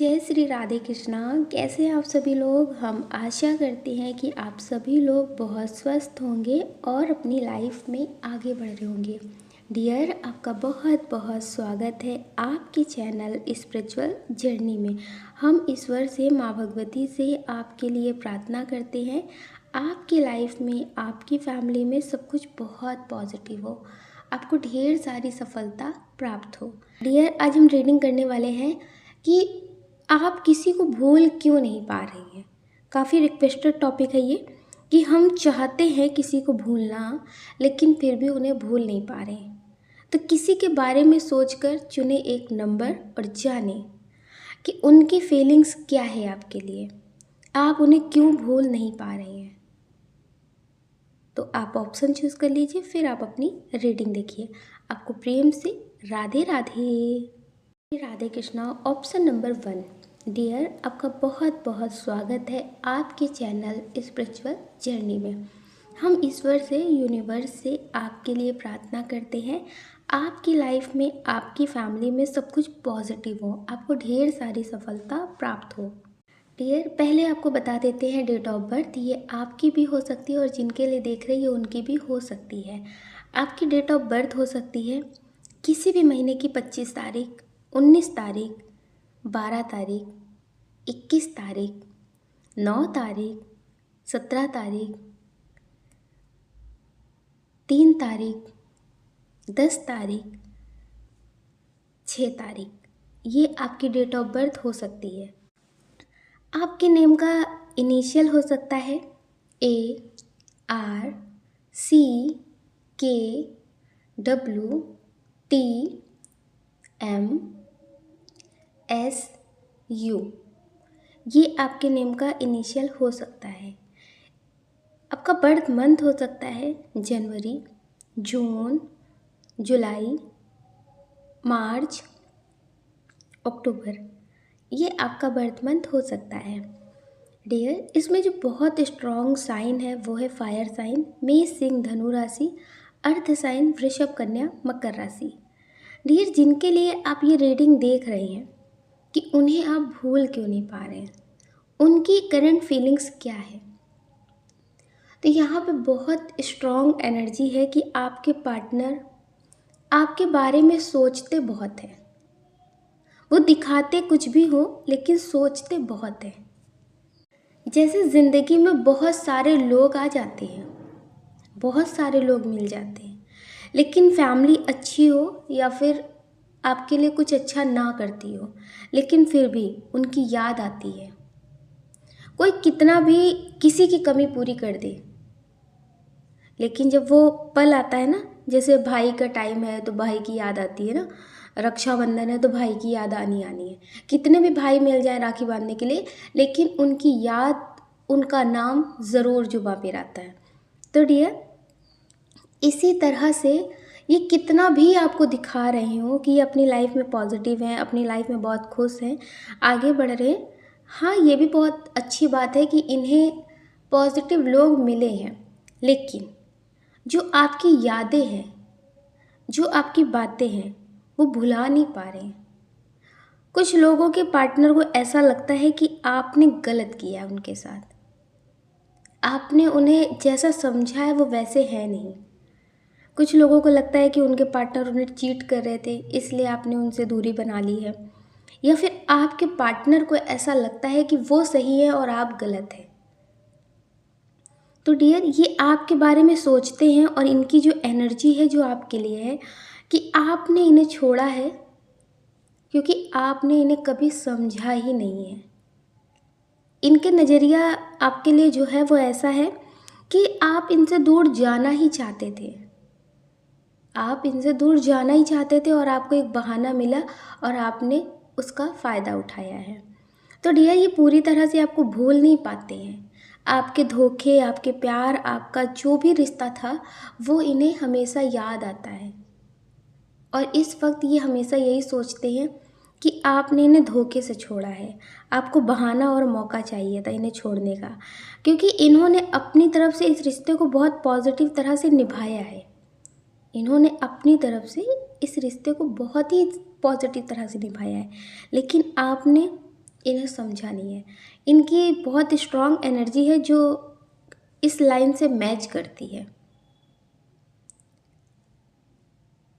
जय श्री राधे कृष्णा। कैसे हैं आप सभी लोग। हम आशा करते हैं कि आप सभी लोग बहुत स्वस्थ होंगे और अपनी लाइफ में आगे बढ़ रहे होंगे। डियर, आपका बहुत बहुत स्वागत है आपके चैनल स्पिरिचुअल जर्नी में। हम ईश्वर से, माँ भगवती से आपके लिए प्रार्थना करते हैं आपकी लाइफ में, आपकी फैमिली में सब कुछ बहुत पॉजिटिव हो, आपको ढेर सारी सफलता प्राप्त हो। डियर, आज हम रीडिंग करने वाले हैं कि आप किसी को भूल क्यों नहीं पा रही हैं। काफ़ी रिक्वेस्टेड टॉपिक है ये कि हम चाहते हैं किसी को भूलना, लेकिन फिर भी उन्हें भूल नहीं पा रहे हैं। तो किसी के बारे में सोचकर चुने एक नंबर और जाने कि उनकी फीलिंग्स क्या है आपके लिए, आप उन्हें क्यों भूल नहीं पा रहे हैं। तो आप ऑप्शन चूज़ कर लीजिए, फिर आप अपनी रीडिंग देखिए। आपको प्रेम से Radhe Radhe. Radhe Krishna. Option number 1। Dear, आपका बहुत बहुत स्वागत है आपके चैनल स्पिरिचुअल जर्नी में। हम ईश्वर से, यूनिवर्स से आपके लिए प्रार्थना करते हैं आपकी लाइफ में, आपकी फैमिली में सब कुछ पॉजिटिव हो, आपको ढेर सारी सफलता प्राप्त हो। डियर, पहले आपको बता देते हैं डेट ऑफ बर्थ। ये आपकी भी हो सकती है और जिनके लिए देख रही है उनकी भी हो सकती है। आपकी डेट ऑफ बर्थ हो सकती है किसी भी महीने की 25 तारीख, 19 तारीख, 12 तारीख, 21 तारीख, 9 तारीख, 17 तारीख, 3 तारीख, 10 तारीख, 6 तारीख, ये आपकी डेट ऑफ बर्थ हो सकती है। आपके नेम का इनिशियल हो सकता है AR CK WTMSU। ये आपके नेम का इनिशियल हो सकता है। आपका बर्थ मंथ हो सकता है जनवरी, जून, जुलाई, मार्च, अक्टूबर। ये आपका बर्थ मंथ हो सकता है। डियर, इसमें जो बहुत स्ट्रॉन्ग साइन है वो है फायर साइन, मेष, सिंह, धनु राशि, अर्थ साइन, वृषभ, कन्या, मकर राशि। डियर, जिनके लिए आप ये रीडिंग देख रहे हैं कि उन्हें आप भूल क्यों नहीं पा रहे हैं, उनकी करंट फीलिंग्स क्या है, तो यहाँ पे बहुत स्ट्रॉन्ग एनर्जी है कि आपके पार्टनर आपके बारे में सोचते बहुत हैं। वो दिखाते कुछ भी हो लेकिन सोचते बहुत हैं। जैसे ज़िंदगी में बहुत सारे लोग आ जाते हैं, बहुत सारे लोग मिल जाते हैं, लेकिन फैमिली अच्छी हो या फिर आपके लिए कुछ अच्छा ना करती हो, लेकिन फिर भी उनकी याद आती है। कोई कितना भी किसी की कमी पूरी कर दे, लेकिन जब वो पल आता है ना, जैसे भाई का टाइम है तो भाई की याद आती है ना, रक्षाबंधन है तो भाई की याद आनी आनी है। कितने भी भाई मिल जाए राखी बांधने के लिए, लेकिन उनकी याद, उनका नाम ज़रूर जुबां पे रहता है। तो डियर, इसी तरह से ये कितना भी आपको दिखा रहे हो कि ये अपनी लाइफ में पॉजिटिव हैं, अपनी लाइफ में बहुत खुश हैं, आगे बढ़ रहे हैं। हाँ, ये भी बहुत अच्छी बात है कि इन्हें पॉजिटिव लोग मिले हैं, लेकिन जो आपकी यादें हैं, जो आपकी बातें हैं, वो भुला नहीं पा रहे हैं। कुछ लोगों के पार्टनर को ऐसा लगता है कि आपने गलत किया उनके साथ, आपने उन्हें जैसा समझा है वो वैसे है नहीं। कुछ लोगों को लगता है कि उनके पार्टनर उन्हें चीट कर रहे थे, इसलिए आपने उनसे दूरी बना ली है। या फिर आपके पार्टनर को ऐसा लगता है कि वो सही है और आप गलत हैं। तो डियर, ये आपके बारे में सोचते हैं और इनकी जो एनर्जी है जो आपके लिए है कि आपने इन्हें छोड़ा है क्योंकि आपने इन्हें कभी समझा ही नहीं है। इनके नज़रिया आपके लिए जो है वो ऐसा है कि आप इनसे दूर जाना ही चाहते थे, आप इनसे दूर जाना ही चाहते थे और आपको एक बहाना मिला और आपने उसका फ़ायदा उठाया है। तो डियर, ये पूरी तरह से आपको भूल नहीं पाते हैं। आपके धोखे, आपके प्यार, आपका जो भी रिश्ता था वो इन्हें हमेशा याद आता है और इस वक्त ये हमेशा यही सोचते हैं कि आपने इन्हें धोखे से छोड़ा है। आपको बहाना और मौका चाहिए था इन्हें छोड़ने का, क्योंकि इन्होंने अपनी तरफ से इस रिश्ते को बहुत पॉजिटिव तरह से निभाया है। इन्होंने अपनी तरफ से इस रिश्ते को बहुत ही पॉजिटिव तरह से निभाया है, लेकिन आपने इन्हें समझा नहीं है। इनकी बहुत स्ट्रॉन्ग एनर्जी है जो इस लाइन से मैच करती है।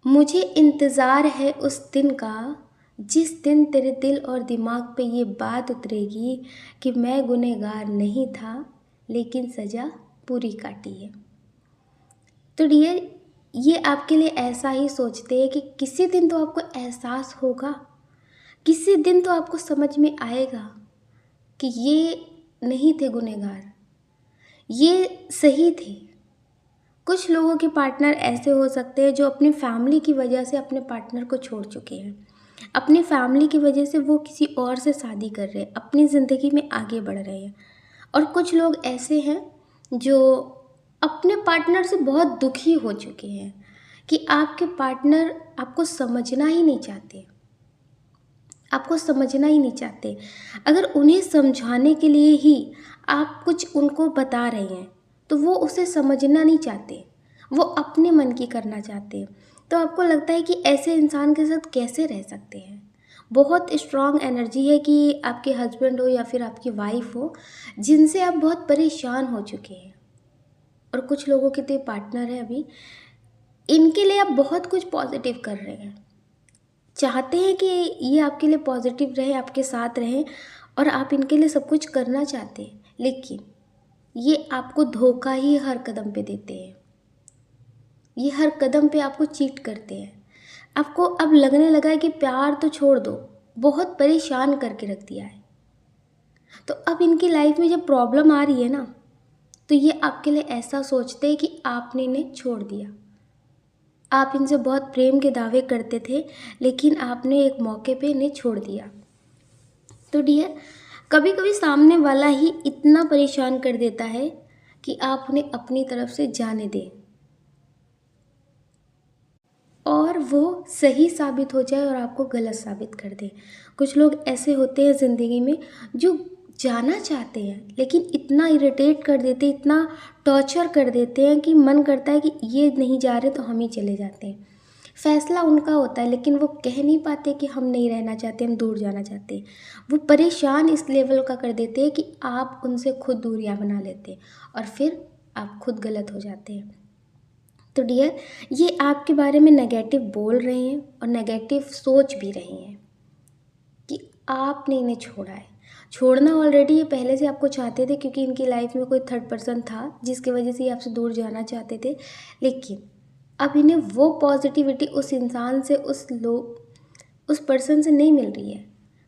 मुझे इंतज़ार है उस दिन का जिस दिन तेरे दिल और दिमाग पे ये बात उतरेगी कि मैं गुनहगार नहीं था लेकिन सज़ा पूरी काटी है। तो डियर, ये आपके लिए ऐसा ही सोचते हैं कि किसी दिन तो आपको एहसास होगा, किसी दिन तो आपको समझ में आएगा कि ये नहीं थे गुनहगार, ये सही थे। कुछ लोगों के पार्टनर ऐसे हो सकते हैं जो अपनी फैमिली की वजह से अपने पार्टनर को छोड़ चुके हैं। अपनी फैमिली की वजह से वो किसी और से शादी कर रहे हैं, अपनी ज़िंदगी में आगे बढ़ रहे हैं। और कुछ लोग ऐसे हैं जो अपने पार्टनर से बहुत दुखी हो चुके हैं कि आपके पार्टनर आपको समझना ही नहीं चाहते, आपको समझना ही नहीं चाहते। अगर उन्हें समझाने के लिए ही आप कुछ उनको बता रहे हैं तो वो उसे समझना नहीं चाहते, वो अपने मन की करना चाहते हैं। तो आपको लगता है कि ऐसे इंसान के साथ कैसे रह सकते हैं। बहुत स्ट्रॉन्ग एनर्जी है कि आपके हस्बैंड हो या फिर आपकी वाइफ हो जिनसे आप बहुत परेशान हो चुके हैं। और कुछ लोगों के तो पार्टनर है अभी, इनके लिए आप बहुत कुछ पॉजिटिव कर रहे हैं, चाहते हैं कि ये आपके लिए पॉजिटिव रहे, आपके साथ रहें और आप इनके लिए सब कुछ करना चाहते हैं, लेकिन ये आपको धोखा ही हर कदम पे देते हैं। ये हर कदम पे आपको चीट करते हैं। आपको अब लगने लगा है कि प्यार तो छोड़ दो, बहुत परेशान करके रख दिया है। तो अब इनकी लाइफ में जब प्रॉब्लम आ रही है ना, तो ये आपके लिए ऐसा सोचते हैं कि आपने इन्हें छोड़ दिया। आप इनसे बहुत प्रेम के दावे करते थे लेकिन आपने एक मौके पे इन्हें छोड़ दिया। तो डियर, कभी कभी सामने वाला ही इतना परेशान कर देता है कि आप उन्हें अपनी तरफ से जाने दें और वो सही साबित हो जाए और आपको गलत साबित कर दे। कुछ लोग ऐसे होते हैं ज़िंदगी में जो जाना चाहते हैं लेकिन इतना इरिटेट कर देते हैं, इतना टॉर्चर कर देते हैं कि मन करता है कि ये नहीं जा रहे तो हम ही चले जाते हैं। फैसला उनका होता है लेकिन वो कह नहीं पाते कि हम नहीं रहना चाहते, हम दूर जाना चाहते हैं। वो परेशान इस लेवल का कर देते हैं कि आप उनसे खुद दूरियां बना लेते हैं और फिर आप खुद गलत हो जाते हैं। तो डियर, ये आपके बारे में नेगेटिव बोल रहे हैं और नेगेटिव सोच भी रहे हैं कि आपने इन्हें छोड़ा है। छोड़ना ऑलरेडी ये पहले से आपको चाहते थे क्योंकि इनकी लाइफ में कोई थर्ड पर्सन था जिसकी वजह से ये आपसे दूर जाना चाहते थे, लेकिन अब इन्हें वो पॉजिटिविटी उस इंसान से, उस पर्सन से नहीं मिल रही है।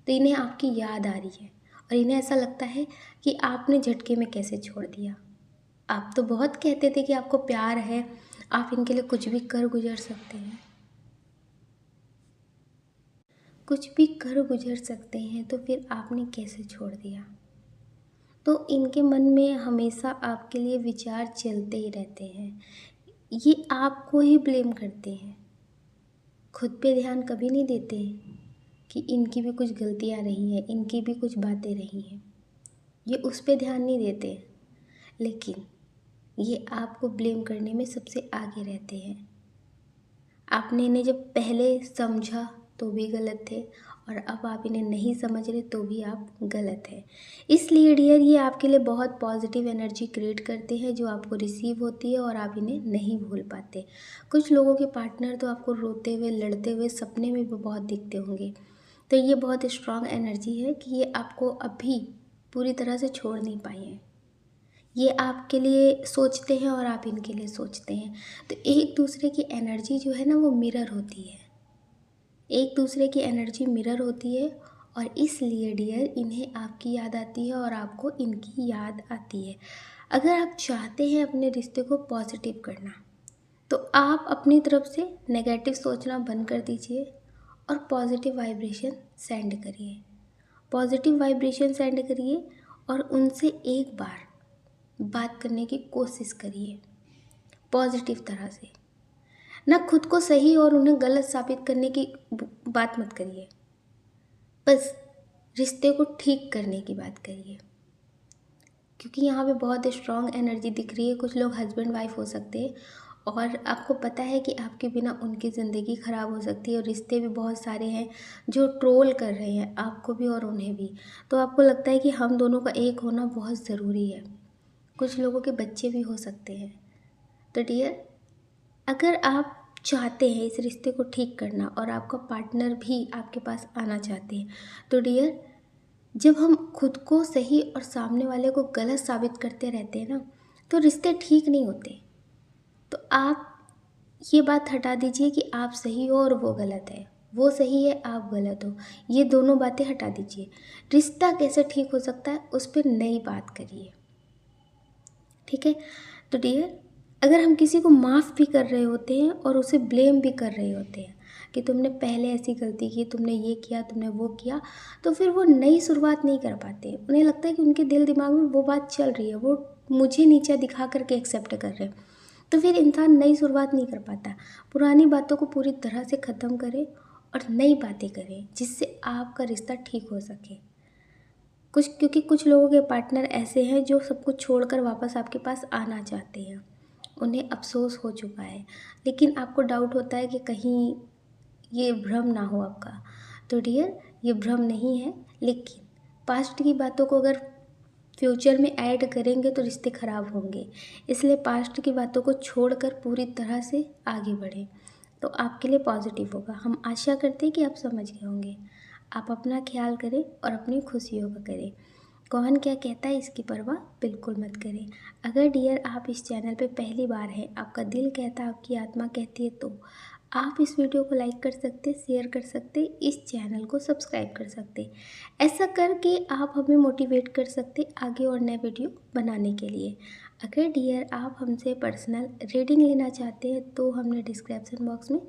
तो इन्हें आपकी याद आ रही है और इन्हें ऐसा लगता है कि आपने झटके में कैसे छोड़ दिया। आप तो बहुत कहते थे कि आपको प्यार है, आप इनके लिए कुछ भी कर गुजर सकते हैं, कुछ भी कर गुजर सकते हैं, तो फिर आपने कैसे छोड़ दिया। तो इनके मन में हमेशा आपके लिए विचार चलते ही रहते हैं। ये आपको ही ब्लेम करते हैं, खुद पे ध्यान कभी नहीं देते हैं कि इनकी भी कुछ गलतियाँ रही हैं, इनकी भी कुछ बातें रही हैं। ये उस पे ध्यान नहीं देते, लेकिन ये आपको ब्लेम करने में सबसे आगे रहते हैं। आपने इन्हें जब पहले समझा तो भी गलत थे और अब आप इन्हें नहीं समझ रहे तो भी आप गलत हैं। इसलिए डियर, ये आपके लिए बहुत पॉजिटिव एनर्जी क्रिएट करते हैं जो आपको रिसीव होती है और आप इन्हें नहीं भूल पाते। कुछ लोगों के पार्टनर तो आपको रोते हुए, लड़ते हुए सपने में भी बहुत दिखते होंगे। तो ये बहुत स्ट्रॉन्ग एनर्जी है कि ये आपको अभी पूरी तरह से छोड़ नहीं पाए हैं। ये आपके लिए सोचते हैं और आप इनके लिए सोचते हैं। तो एक दूसरे की एनर्जी जो है ना, वो मिरर होती है, एक दूसरे की एनर्जी मिरर होती है। और इसलिए डियर, इन्हें आपकी याद आती है और आपको इनकी याद आती है। अगर आप चाहते हैं अपने रिश्ते को पॉजिटिव करना, तो आप अपनी तरफ से नेगेटिव सोचना बंद कर दीजिए और पॉजिटिव वाइब्रेशन सेंड करिए। पॉजिटिव वाइब्रेशन सेंड करिए और उनसे एक बार बात करने की कोशिश करिए पॉजिटिव तरह से। ना खुद को सही और उन्हें गलत साबित करने की बात मत करिए, बस रिश्ते को ठीक करने की बात करिए। क्योंकि यहाँ पे बहुत स्ट्रॉन्ग एनर्जी दिख रही है। कुछ लोग हस्बैंड वाइफ हो सकते हैं और आपको पता है कि आपके बिना उनकी ज़िंदगी ख़राब हो सकती है, और रिश्ते भी बहुत सारे हैं जो ट्रोल कर रहे हैं आपको भी और उन्हें भी। तो आपको लगता है कि हम दोनों का एक होना बहुत ज़रूरी है। कुछ लोगों के बच्चे भी हो सकते हैं। तो डियर, अगर आप चाहते हैं इस रिश्ते को ठीक करना और आपका पार्टनर भी आपके पास आना चाहते हैं, तो डियर, जब हम खुद को सही और सामने वाले को गलत साबित करते रहते हैं ना, तो रिश्ते ठीक नहीं होते। तो आप ये बात हटा दीजिए कि आप सही हो और वो गलत है, वो सही है आप गलत हो, ये दोनों बातें हटा दीजिए। रिश्ता कैसे ठीक हो सकता है उस पर नई बात करिए, ठीक है। तो डियर, अगर हम किसी को माफ़ भी कर रहे होते हैं और उसे ब्लेम भी कर रहे होते हैं कि तुमने पहले ऐसी गलती की, तुमने ये किया, तुमने वो किया, तो फिर वो नई शुरुआत नहीं कर पाते। उन्हें लगता है कि उनके दिल दिमाग में वो बात चल रही है, वो मुझे नीचा दिखा करके एक्सेप्ट कर रहे हैं, तो फिर इंसान नई शुरुआत नहीं कर पाता। पुरानी बातों को पूरी तरह से ख़त्म करें और नई बातें करें जिससे आपका रिश्ता ठीक हो सके। क्योंकि कुछ लोगों के पार्टनर ऐसे हैं जो सब कुछ छोड़कर वापस आपके पास आना चाहते हैं, उन्हें अफ़सोस हो चुका है, लेकिन आपको डाउट होता है कि कहीं ये भ्रम ना हो आपका। तो डियर, ये भ्रम नहीं है, लेकिन पास्ट की बातों को अगर फ्यूचर में ऐड करेंगे तो रिश्ते ख़राब होंगे। इसलिए पास्ट की बातों को छोड़कर पूरी तरह से आगे बढ़ें, तो आपके लिए पॉजिटिव होगा। हम आशा करते हैं कि आप समझ गए होंगे। आप अपना ख्याल करें और अपनी खुशियों का करें। कौन क्या कहता है इसकी परवाह बिल्कुल मत करें। अगर डियर आप इस चैनल पे पहली बार हैं, आपका दिल कहता है, आपकी आत्मा कहती है, तो आप इस वीडियो को लाइक कर सकते, शेयर कर सकते, इस चैनल को सब्सक्राइब कर सकते। ऐसा करके आप हमें मोटिवेट कर सकते आगे और नए वीडियो बनाने के लिए। अगर डियर आप हमसे पर्सनल रीडिंग लेना चाहते हैं तो हमने डिस्क्रिप्शन बॉक्स में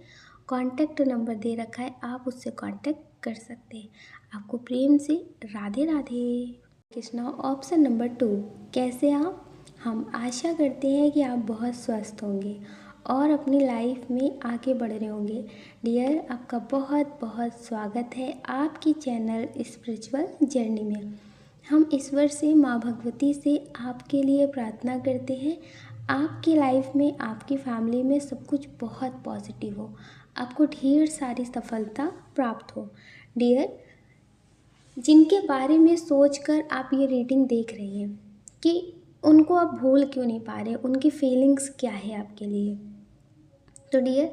कॉन्टैक्ट नंबर दे रखा है, आप उससे कॉन्टैक्ट कर सकते हैं। आपको प्रेम से राधे राधे कृष्णा। ऑप्शन नंबर 2, कैसे आप? हम आशा करते हैं कि आप बहुत स्वस्थ होंगे और अपनी लाइफ में आगे बढ़ रहे होंगे। डियर, आपका बहुत बहुत स्वागत है आपकी चैनल स्पिरिचुअल जर्नी में। हम ईश्वर से, माँ भगवती से आपके लिए प्रार्थना करते हैं, आपकी लाइफ में, आपकी फैमिली में सब कुछ बहुत पॉजिटिव हो, आपको ढेर सारी सफलता प्राप्त हो। डियर, जिनके बारे में सोचकर आप ये रीडिंग देख रही हैं कि उनको आप भूल क्यों नहीं पा रहे, उनकी फीलिंग्स क्या है आपके लिए, तो डियर,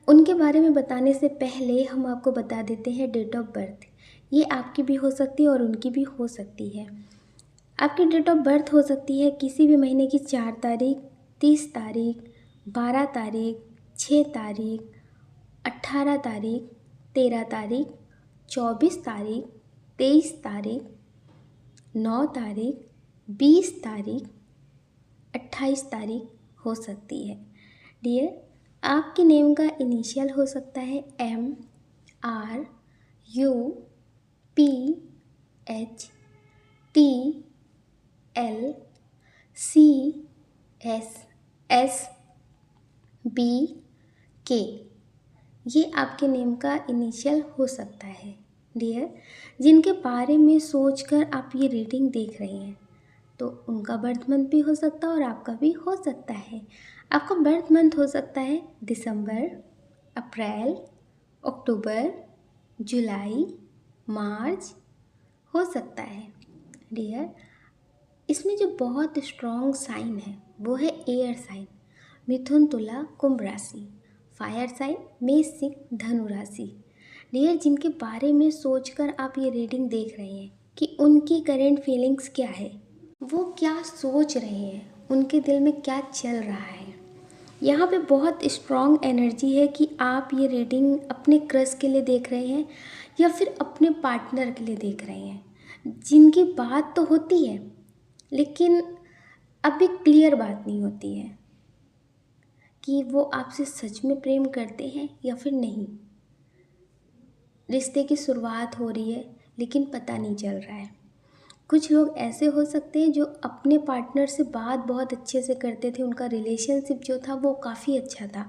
उनके बारे में बताने से पहले हम आपको बता देते हैं डेट ऑफ बर्थ। ये आपकी भी हो सकती है और उनकी भी हो सकती है। आपकी डेट ऑफ बर्थ हो सकती है किसी भी महीने की 4 तारीख, 30 तारीख, 12 तारीख, 6 तारीख, 18 तारीख, 13 तारीख, 24 तारीख, 23 तारीख, 9 तारीख, 20 तारीख, 28 तारीख हो सकती है। डियर, आपके नेम का इनिशियल हो सकता है M, R, U, P, H, T, L, C, S, S, B, K। ये आपके नेम का इनिशियल हो सकता है। डियर, जिनके बारे में सोचकर आप ये रीडिंग देख रहे हैं तो उनका बर्थ मंथ भी हो सकता है और आपका भी हो सकता है। आपका बर्थ मंथ हो सकता है दिसंबर, अप्रैल, अक्टूबर, जुलाई, मार्च हो सकता है। डियर, इसमें जो बहुत स्ट्रॉन्ग साइन है वो है एयर साइन, मिथुन, तुला, कुंभ राशि, फायर साइन, मेष, सिंह, धनु राशि। डियर, जिनके बारे में सोचकर आप ये रीडिंग देख रहे हैं कि उनकी करेंट फीलिंग्स क्या है, वो क्या सोच रहे हैं, उनके दिल में क्या चल रहा है, यहाँ पे बहुत स्ट्रॉन्ग एनर्जी है कि आप ये रीडिंग अपने क्रश के लिए देख रहे हैं या फिर अपने पार्टनर के लिए देख रहे हैं, जिनकी बात तो होती है लेकिन अभी क्लियर बात नहीं होती है कि वो आपसे सच में प्रेम करते हैं या फिर नहीं। रिश्ते की शुरुआत हो रही है लेकिन पता नहीं चल रहा है। कुछ लोग ऐसे हो सकते हैं जो अपने पार्टनर से बात बहुत अच्छे से करते थे, उनका रिलेशनशिप जो था वो काफ़ी अच्छा था,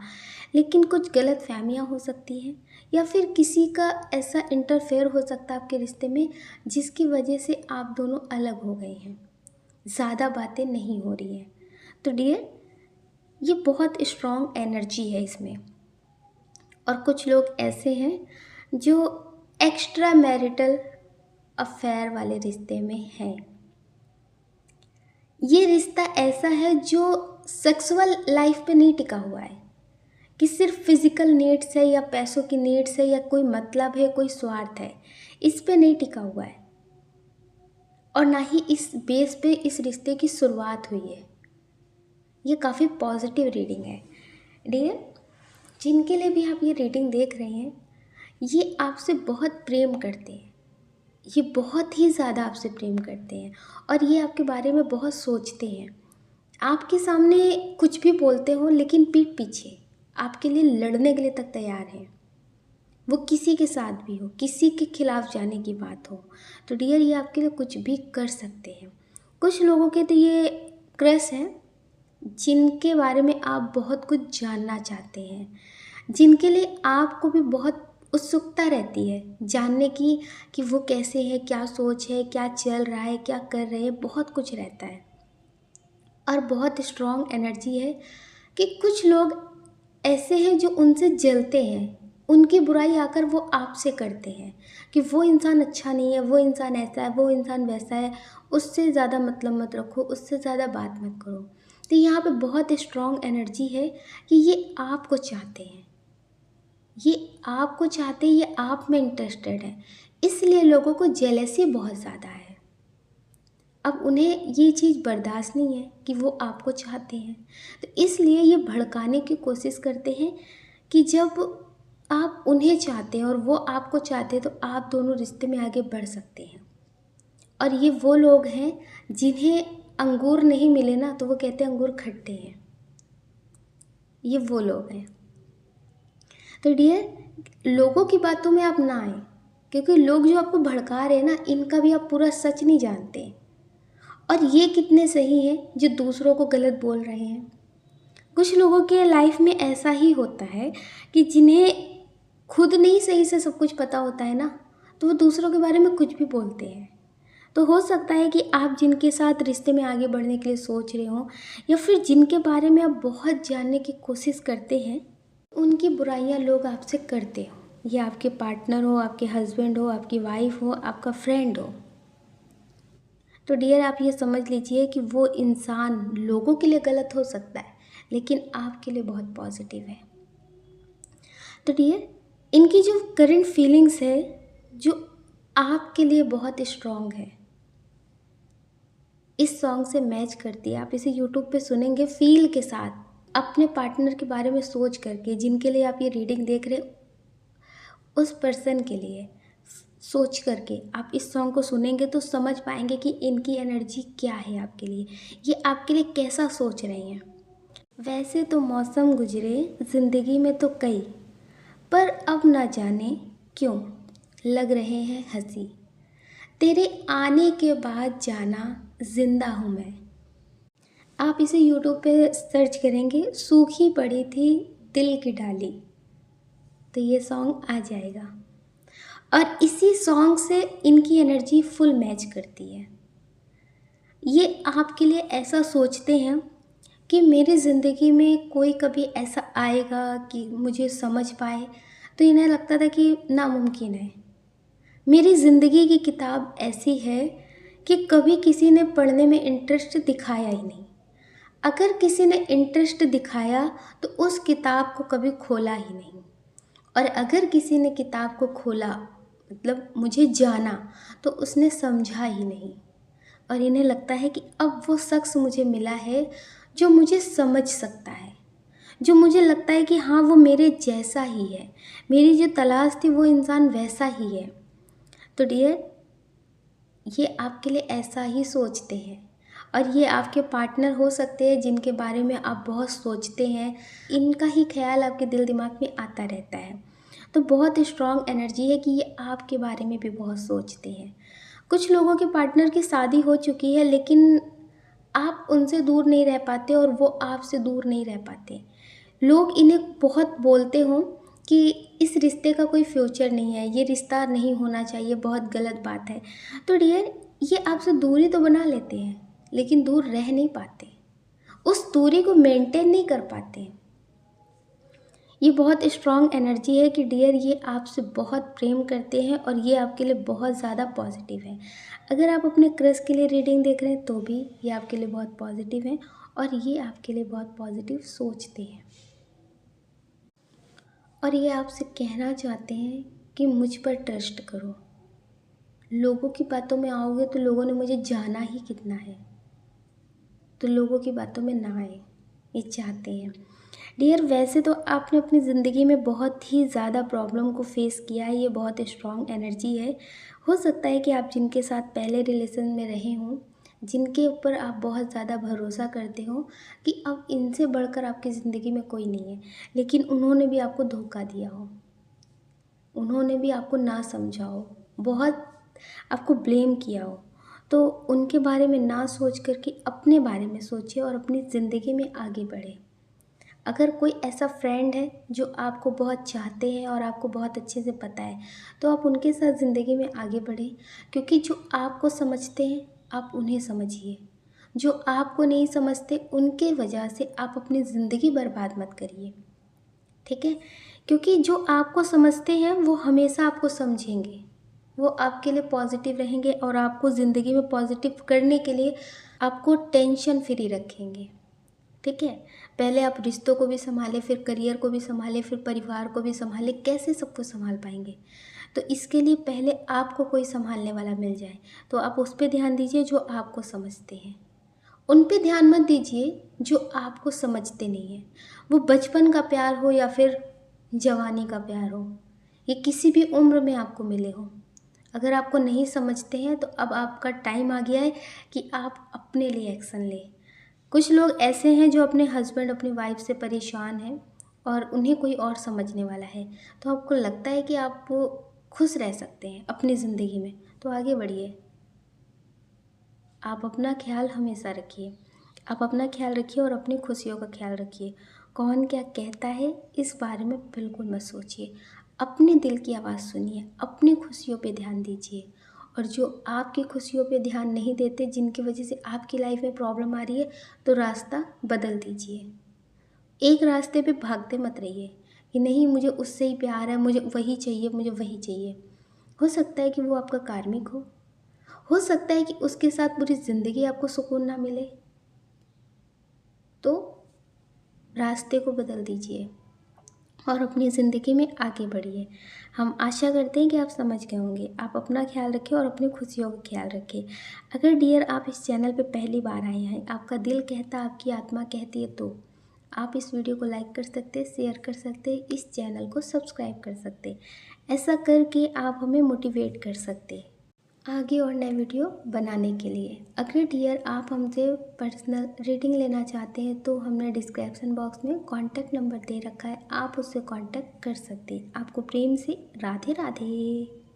लेकिन कुछ गलत फहमियाँ हो सकती हैं या फिर किसी का ऐसा इंटरफेयर हो सकता है आपके रिश्ते में जिसकी वजह से आप दोनों अलग हो गए हैं, ज़्यादा बातें नहीं हो रही हैं। तो डियर, ये बहुत स्ट्रॉन्ग एनर्जी है इसमें। और कुछ लोग ऐसे हैं जो एक्स्ट्रा मैरिटल अफेयर वाले रिश्ते में हैं। ये रिश्ता ऐसा है जो सेक्सुअल लाइफ पे नहीं टिका हुआ है कि सिर्फ फिजिकल नीड्स है या पैसों की नीड्स है या कोई मतलब है, कोई स्वार्थ है, इस पे नहीं टिका हुआ है। और ना ही इस बेस पे इस रिश्ते की शुरुआत हुई है। ये काफ़ी पॉजिटिव रीडिंग है डियर। जिनके लिए भी आप ये रीडिंग देख रहे हैं, ये आपसे बहुत प्रेम करते हैं, ये बहुत ही ज़्यादा आपसे प्रेम करते हैं और ये आपके बारे में बहुत सोचते हैं। आपके सामने कुछ भी बोलते हो लेकिन पीठ पीछे आपके लिए लड़ने के लिए तक तैयार हैं। वो किसी के साथ भी हो, किसी के खिलाफ जाने की बात हो तो डियर ये आपके लिए कुछ भी कर सकते हैं। कुछ लोगों के तो ये क्रश हैं जिनके बारे में आप बहुत कुछ जानना चाहते हैं, जिनके लिए आपको भी बहुत उत्सुकता रहती है जानने की कि वो कैसे है, क्या सोच है, क्या चल रहा है, क्या कर रहे हैं, बहुत कुछ रहता है। और बहुत स्ट्रॉन्ग एनर्जी है कि कुछ लोग ऐसे हैं जो उनसे जलते हैं, उनकी बुराई आकर वो आपसे करते हैं कि वो इंसान अच्छा नहीं है, वो इंसान ऐसा है, वो इंसान वैसा है, उससे ज़्यादा मतलब मत रखो, उससे ज़्यादा बात मत करो। तो यहाँ पे बहुत स्ट्रॉन्ग एनर्जी है कि ये आपको चाहते हैं, ये आपको चाहते हैं, ये आप में इंटरेस्टेड है, इसलिए लोगों को जेलसी बहुत ज़्यादा है। अब उन्हें ये चीज़ बर्दाश्त नहीं है कि वो आपको चाहते हैं, तो इसलिए ये भड़काने की कोशिश करते हैं कि जब आप उन्हें चाहते हैं और वो आपको चाहते हैं तो आप दोनों रिश्ते में आगे बढ़ सकते हैं। और ये वो लोग हैं जिन्हें अंगूर नहीं मिले ना तो वो कहते हैं अंगूर खट्टे हैं, ये वो लोग हैं। तो डियर लोगों की बातों में आप ना आए, क्योंकि लोग जो आपको भड़का रहे हैं ना इनका भी आप पूरा सच नहीं जानते और ये कितने सही हैं जो दूसरों को गलत बोल रहे हैं। कुछ लोगों के लाइफ में ऐसा ही होता है कि जिन्हें खुद नहीं सही से सब कुछ पता होता है ना तो वो दूसरों के बारे में कुछ भी बोलते हैं। तो हो सकता है कि आप जिनके साथ रिश्ते में आगे बढ़ने के लिए सोच रहे हो या फिर जिनके बारे में आप बहुत जानने की कोशिश करते हैं, उनकी बुराइयां लोग आपसे करते हो। ये आपके पार्टनर हो, आपके हस्बैंड हो, आपकी वाइफ हो, आपका फ्रेंड हो। तो डियर आप ये समझ लीजिए कि वो इंसान लोगों के लिए गलत हो सकता है लेकिन आपके लिए बहुत पॉजिटिव है। तो डियर इनकी जो करंट फीलिंग्स है जो आपके लिए बहुत स्ट्रॉन्ग है, इस सॉन्ग से मैच करती है। आप इसे यूट्यूब पे सुनेंगे फील के साथ, अपने पार्टनर के बारे में सोच करके, जिनके लिए आप ये रीडिंग देख रहे उस पर्सन के लिए सोच करके आप इस सॉन्ग को सुनेंगे तो समझ पाएंगे कि इनकी एनर्जी क्या है आपके लिए, ये आपके लिए कैसा सोच रहे हैं। वैसे तो मौसम गुजरे ज़िंदगी में तो कई, पर अब ना जाने क्यों लग रहे हैं हंसी, तेरे आने के बाद जाना जिंदा हूँ मैं। आप इसे यूट्यूब पे सर्च करेंगे सूखी पड़ी थी दिल की डाली तो ये सॉन्ग आ जाएगा। और इसी सॉन्ग से इनकी एनर्जी फुल मैच करती है। ये आपके लिए ऐसा सोचते हैं कि मेरी ज़िंदगी में कोई कभी ऐसा आएगा कि मुझे समझ पाए, तो इन्हें लगता था कि नामुमकिन है। मेरी ज़िंदगी की किताब ऐसी है कि कभी किसी ने पढ़ने में इंटरेस्ट दिखाया ही नहीं। अगर किसी ने इंटरेस्ट दिखाया तो उस किताब को कभी खोला ही नहीं, और अगर किसी ने किताब को खोला मतलब मुझे जाना तो उसने समझा ही नहीं। और इन्हें लगता है कि अब वो शख्स मुझे मिला है जो मुझे समझ सकता है, जो मुझे लगता है कि हाँ वो मेरे जैसा ही है, मेरी जो तलाश थी वो इंसान वैसा ही है। तो डियर ये आपके लिए ऐसा ही सोचते हैं और ये आपके पार्टनर हो सकते हैं जिनके बारे में आप बहुत सोचते हैं, इनका ही ख्याल आपके दिल दिमाग में आता रहता है। तो बहुत स्ट्रॉन्ग एनर्जी है कि ये आपके बारे में भी बहुत सोचते हैं। कुछ लोगों के पार्टनर की शादी हो चुकी है लेकिन आप उनसे दूर नहीं रह पाते और वो आपसे दूर नहीं रह पाते। लोग इन्हें बहुत बोलते हों कि इस रिश्ते का कोई फ्यूचर नहीं है, ये रिश्ता नहीं होना चाहिए, बहुत गलत बात है। तो डियर ये आपसे दूरी तो बना लेते हैं लेकिन दूर रह नहीं पाते। उस दूरी को मेंटेन नहीं कर पाते हैं। ये बहुत स्ट्रॉन्ग एनर्जी है कि डियर ये आपसे बहुत प्रेम करते हैं और ये आपके लिए बहुत ज़्यादा पॉजिटिव है। अगर आप अपने क्रश के लिए रीडिंग देख रहे हैं तो भी ये आपके लिए बहुत पॉजिटिव है और ये आपके लिए बहुत पॉजिटिव सोचते हैं और ये आपसे कहना चाहते हैं कि मुझ पर ट्रस्ट करो। लोगों की बातों में आओगे तो लोगों ने मुझे जाना ही कितना है, तो लोगों की बातों में ना आए, ये चाहते हैं। डियर वैसे तो आपने अपनी ज़िंदगी में बहुत ही ज़्यादा प्रॉब्लम को फेस किया है, ये बहुत स्ट्रॉन्ग एनर्जी है। हो सकता है कि आप जिनके साथ पहले रिलेशन में रहे हों, जिनके ऊपर आप बहुत ज़्यादा भरोसा करते हो कि अब इनसे बढ़कर आपकी ज़िंदगी में कोई नहीं है, लेकिन उन्होंने भी आपको धोखा दिया हो, उन्होंने भी आपको ना समझा हो, बहुत आपको ब्लेम किया हो, तो उनके बारे में ना सोच कर के अपने बारे में सोचिए और अपनी ज़िंदगी में आगे बढ़े। अगर कोई ऐसा फ्रेंड है जो आपको बहुत चाहते हैं और आपको बहुत अच्छे से पता है, तो आप उनके साथ ज़िंदगी में आगे बढ़ें, क्योंकि जो आपको समझते हैं आप उन्हें समझिए। जो आपको नहीं समझते उनके वजह से आप अपनी ज़िंदगी बर्बाद मत करिए, ठीक है? क्योंकि जो आपको समझते हैं वो हमेशा आपको समझेंगे, वो आपके लिए पॉजिटिव रहेंगे और आपको ज़िंदगी में पॉजिटिव करने के लिए आपको टेंशन फ्री रखेंगे, ठीक है? पहले आप रिश्तों को भी संभालें, फिर करियर को भी संभालें, फिर परिवार को भी संभालें, कैसे सबको संभाल पाएंगे? तो इसके लिए पहले आपको कोई संभालने वाला मिल जाए, तो आप उस पर ध्यान दीजिए जो आपको समझते हैं। उन पे ध्यान मत दीजिए जो आपको समझते नहीं हैं। वो बचपन का प्यार हो या फिर जवानी का प्यार हो, ये किसी भी उम्र में आपको मिले हो, अगर आपको नहीं समझते हैं तो अब आपका टाइम आ गया है कि आप अपने लिए एक्शन लें। कुछ लोग ऐसे हैं जो अपने हस्बैंड अपनी वाइफ से परेशान हैं और उन्हें कोई और समझने वाला है, तो आपको लगता है कि आप खुश रह सकते हैं अपनी ज़िंदगी में, तो आगे बढ़िए। आप अपना ख्याल हमेशा रखिए, आप अपना ख्याल रखिए और अपनी खुशियों का ख्याल रखिए। कौन क्या कहता है इस बारे में बिल्कुल मत सोचिए, अपने दिल की आवाज़ सुनिए, अपनी खुशियों पे ध्यान दीजिए। और जो आपकी खुशियों पे ध्यान नहीं देते, जिनकी वजह से आपकी लाइफ में प्रॉब्लम आ रही है, तो रास्ता बदल दीजिए। एक रास्ते पे भागते मत रहिए कि नहीं मुझे उससे ही प्यार है, मुझे वही चाहिए, मुझे वही चाहिए। हो सकता है कि वो आपका कार्मिक हो सकता है कि उसके साथ पूरी ज़िंदगी आपको सुकून ना मिले, तो रास्ते को बदल दीजिए और अपनी ज़िंदगी में आगे बढ़िए। हम आशा करते हैं कि आप समझ गए होंगे। आप अपना ख्याल रखें और अपनी खुशियों का ख्याल रखें। अगर डियर आप इस चैनल पे पहली बार आए हैं, आपका दिल कहता, आपकी आत्मा कहती है, तो आप इस वीडियो को लाइक कर सकते, शेयर कर सकते, इस चैनल को सब्सक्राइब कर सकते। ऐसा करके आप हमें मोटिवेट कर सकते आगे और नए वीडियो बनाने के लिए। अगर डियर आप हमसे पर्सनल रीडिंग लेना चाहते हैं तो हमने डिस्क्रिप्शन बॉक्स में कॉन्टैक्ट नंबर दे रखा है, आप उससे कॉन्टैक्ट कर सकते हैं। आपको प्रेम से राधे राधे।